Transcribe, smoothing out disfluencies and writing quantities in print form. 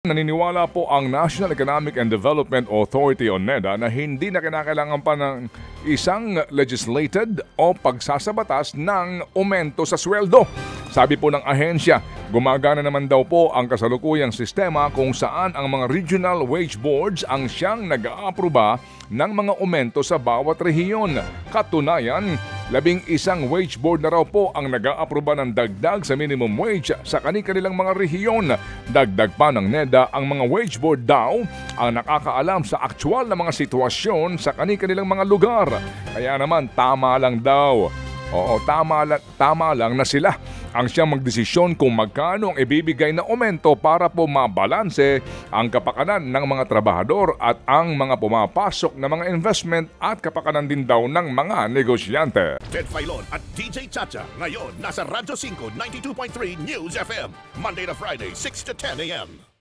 Naniniwala po ang National Economic and Development Authority o NEDA na hindi na kinakailangan pa ng isang legislated o pagsasabatas ng aumento sa sweldo. Sabi po ng ahensya, gumagana naman daw po ang kasalukuyang sistema kung saan ang mga regional wage boards ang siyang nag-aaproba ng mga aumento sa bawat rehiyon. Katunayan, 11 wage board na raw po ang nag-aaproba ng dagdag sa minimum wage sa kanilang mga rehiyon. Dagdag pa ng NEDA, ang mga wage board daw ang nakakaalam sa aktwal na mga sitwasyon sa kanilang mga lugar. Kaya naman tama lang daw. Oo, tama lang na sila ang siyang magdesisyon kung magkano ang ibibigay na aumento para po mabalanse ang kapakanan ng mga trabahador at ang mga pumapasok na mga investment at kapakanan din daw ng mga negosyante. Ted Filon at DJ Chacha ngayon nasa Radyo 5 92.3 News FM Monday to Friday 6 to 10 a.m.